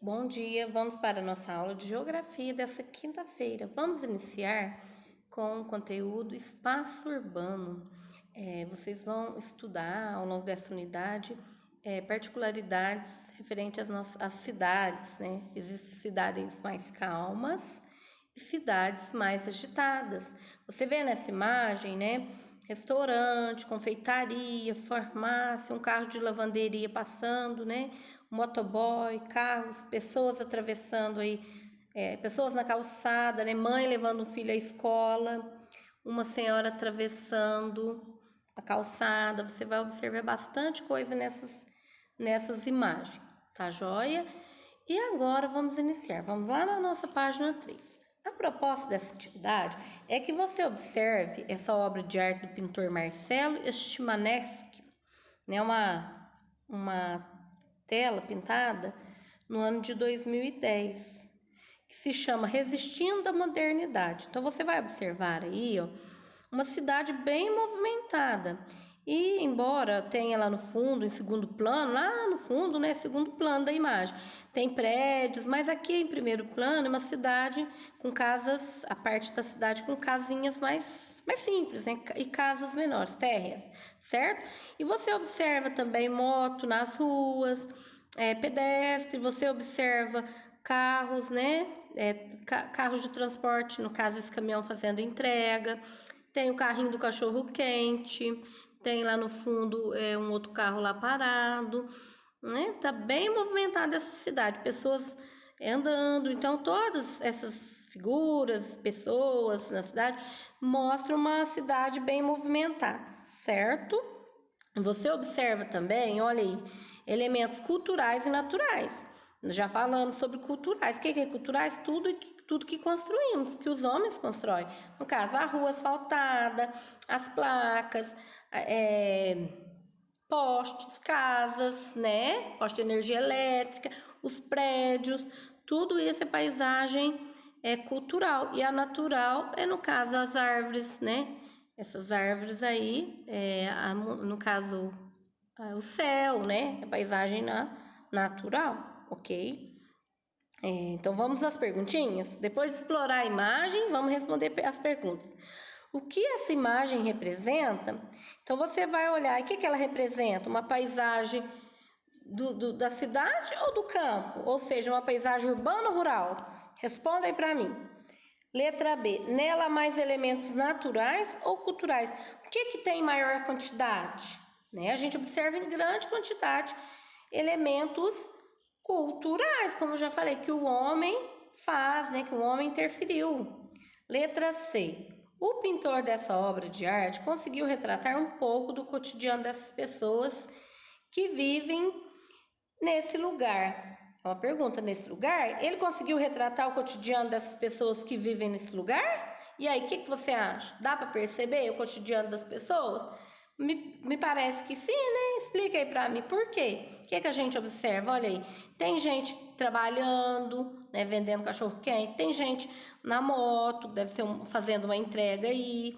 Bom dia, vamos para a nossa aula de Geografia dessa quinta-feira. Vamos iniciar com o conteúdo Espaço Urbano. Vocês vão estudar ao longo dessa unidade particularidades referentes às cidades, né? Existem cidades mais calmas e cidades mais agitadas. Você vê nessa imagem, né? Restaurante, confeitaria, farmácia, um carro de lavanderia passando, né? Um motoboy, carros, pessoas atravessando aí, pessoas na calçada, né? Mãe levando um filho à escola, uma senhora atravessando a calçada. Você vai observar bastante coisa nessas imagens, tá joia? E agora vamos iniciar. Vamos lá na nossa página 3. A proposta dessa atividade é que você observe essa obra de arte do pintor Marcelo Szymanewski, né, uma tela pintada no ano de 2010, que se chama Resistindo à Modernidade. Então você vai observar aí, ó, uma cidade bem movimentada. E embora tenha lá no fundo, em segundo plano, lá no fundo, né, segundo plano da imagem, tem prédios, mas aqui em primeiro plano é uma cidade com casas, a parte da cidade com casinhas mais simples, né, e casas menores, térreas, certo? E você observa também moto nas ruas, pedestre, você observa carros, né, carros de transporte, no caso esse caminhão fazendo entrega, tem o carrinho do cachorro quente, tem lá no fundo um outro carro lá parado, né? Tá bem movimentada essa cidade, pessoas andando. Então todas essas figuras, pessoas na cidade mostram uma cidade bem movimentada, certo? Você observa também, olha aí, elementos culturais e naturais. Já falamos sobre culturais. O que é culturais? Tudo que construímos, que os homens constroem. No caso, a rua asfaltada, as placas, postes, casas, né? Poste de energia elétrica, os prédios, tudo isso é paisagem cultural. E a natural é, no caso, as árvores, né? Essas árvores aí, no caso, o céu, né? É paisagem natural, ok? Então vamos às perguntinhas? Depois de explorar a imagem, vamos responder as perguntas. O que essa imagem representa? Então você vai olhar, e o que ela representa? Uma paisagem da cidade ou do campo? Ou seja, uma paisagem urbana ou rural? Responda aí para mim. Letra B, nela há mais elementos naturais ou culturais? O que tem maior quantidade? Né? A gente observa em grande quantidade elementos culturais, como eu já falei, que o homem faz, né? Que o homem interferiu. Letra C, o pintor dessa obra de arte conseguiu retratar um pouco do cotidiano dessas pessoas que vivem nesse lugar. É uma pergunta, nesse lugar? Ele conseguiu retratar o cotidiano dessas pessoas que vivem nesse lugar? E aí, o que você acha? Dá para perceber o cotidiano das pessoas? Me parece que sim, né? Explica aí para mim por quê. O que a gente observa? Olha aí, tem gente trabalhando, né, vendendo cachorro quente, tem gente na moto, deve ser fazendo uma entrega aí,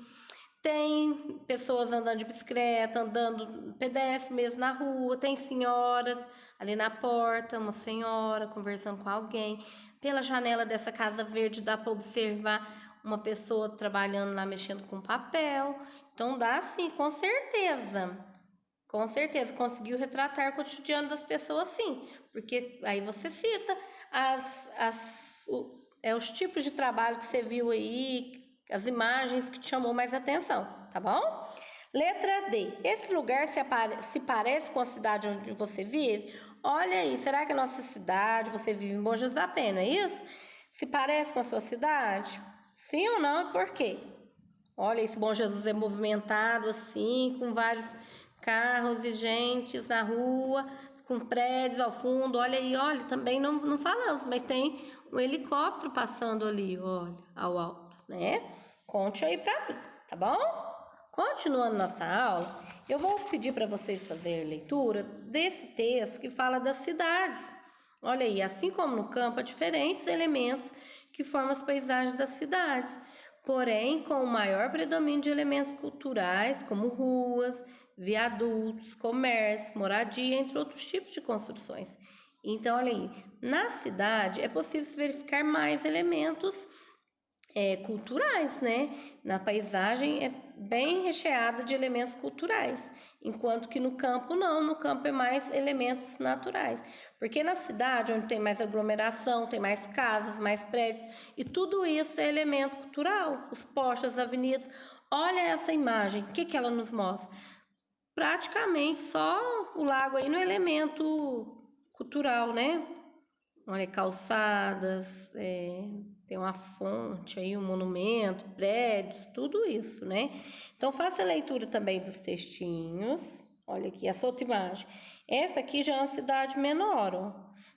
tem pessoas andando de bicicleta, andando pedestre mesmo na rua, tem senhoras ali na porta, uma senhora conversando com alguém. Pela janela dessa casa verde dá para observar uma pessoa trabalhando lá, mexendo com papel. Então dá sim, com certeza. Com certeza, conseguiu retratar o cotidiano das pessoas, sim. Porque aí você cita os tipos de trabalho que você viu aí, as imagens que te chamou mais atenção, tá bom? Letra D. Esse lugar se parece com a cidade onde você vive? Olha aí, será que a nossa cidade, você vive em Bom Jesus da Penha, não é isso? Se parece com a sua cidade? Sim ou não? E por quê? Olha, esse Bom Jesus é movimentado assim, com vários carros e gentes na rua, com prédios ao fundo. Olha aí, olha, também não falamos, mas tem um helicóptero passando ali, olha, ao alto, né? Conte aí pra mim, tá bom? Continuando nossa aula, eu vou pedir para vocês fazerem leitura desse texto que fala das cidades. Olha aí, assim como no campo, há diferentes elementos que formam as paisagens das cidades, porém com o maior predomínio de elementos culturais, como ruas, viadutos, comércio, moradia, entre outros tipos de construções. Então, olha aí, na cidade é possível se verificar mais elementos culturais, né? Na paisagem é bem recheada de elementos culturais, enquanto que no campo não, no campo é mais elementos naturais. Porque na cidade, onde tem mais aglomeração, tem mais casas, mais prédios, e tudo isso é elemento cultural, os postes, as avenidas. Olha essa imagem, o que que ela nos mostra? Praticamente só o lago aí no elemento cultural, né? Olha, calçadas, tem uma fonte aí, um monumento, prédios, tudo isso, né? Então, faça a leitura também dos textinhos. Olha aqui, essa outra imagem. Essa aqui já é uma cidade menor, ó.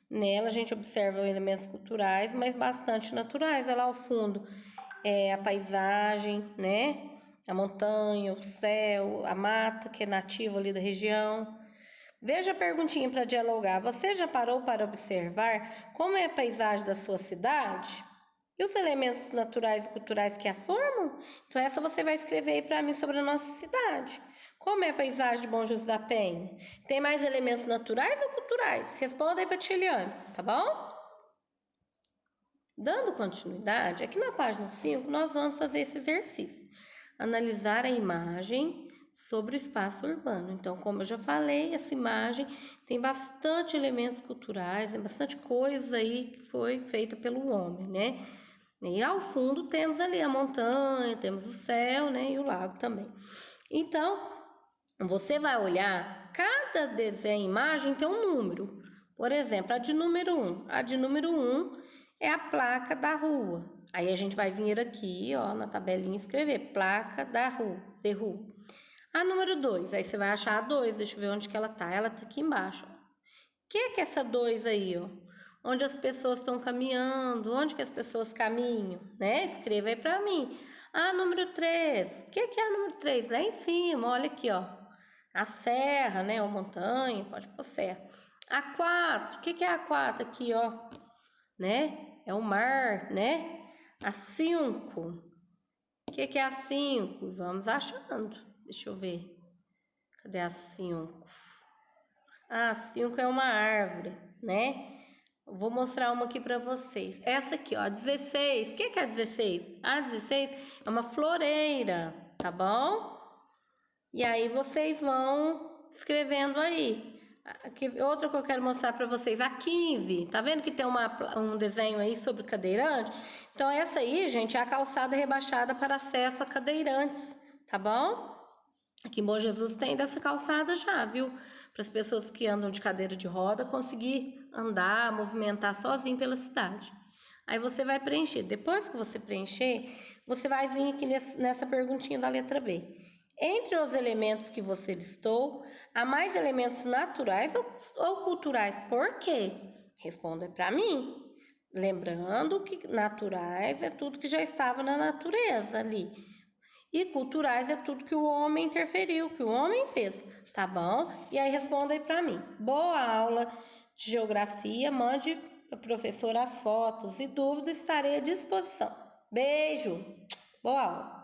Nela a gente observa elementos culturais, mas bastante naturais. Olha lá ao fundo, a paisagem, né? A montanha, o céu, a mata, que é nativa ali da região. Veja a perguntinha para dialogar. Você já parou para observar como é a paisagem da sua cidade? E os elementos naturais e culturais que a formam? Então, essa você vai escrever aí para mim sobre a nossa cidade. Como é a paisagem de Bom Jesus da Penha? Tem mais elementos naturais ou culturais? Responda aí para a Tiliane, tá bom? Dando continuidade, aqui na página 5, nós vamos fazer esse exercício. Analisar a imagem sobre o espaço urbano. Então, como eu já falei, essa imagem tem bastante elementos culturais, tem bastante coisa aí que foi feita pelo homem, né? E ao fundo temos ali a montanha, temos o céu, né? E o lago também. Então, você vai olhar, cada desenho, imagem tem um número. Por exemplo, a de número 1. A de número 1 é a placa da rua. Aí a gente vai vir aqui, ó, na tabelinha escrever placa da rua, de rua. A número 2, aí você vai achar a 2, deixa eu ver onde que ela tá. Ela tá aqui embaixo, ó. O que é essa 2 aí, ó? Onde as pessoas estão caminhando, onde que as pessoas caminham, né? Escreva aí pra mim. A número 3, o que é a número 3? Lá em cima, olha aqui, ó. A serra, né? Ou montanha, pode pôr serra. A 4, o que é a 4 aqui, ó? Né? É o mar, né? A 5, o que é a 5? Vamos achando. Deixa eu ver. Cadê a 5? A 5 é uma árvore, né? Vou mostrar uma aqui para vocês. Essa aqui, ó, 16. O que é a 16? A 16 é uma floreira, tá bom? E aí vocês vão escrevendo aí. Aqui, outra que eu quero mostrar para vocês, a 15. Tá vendo que tem um desenho aí sobre cadeirante? Então, essa aí, gente, é a calçada rebaixada para acesso a cadeirantes, tá bom? Aqui em Bom Jesus tem dessa calçada já, viu? Para as pessoas que andam de cadeira de roda conseguir andar, movimentar sozinho pela cidade. Aí você vai preencher. Depois que você preencher, você vai vir aqui nessa perguntinha da letra B. Entre os elementos que você listou, há mais elementos naturais ou culturais? Por quê? Responda para mim. Lembrando que naturais é tudo que já estava na natureza ali. E culturais é tudo que o homem interferiu, que o homem fez, tá bom? E aí responda aí para mim. Boa aula de geografia, mande a professora as fotos e dúvidas, estarei à disposição. Beijo, boa aula.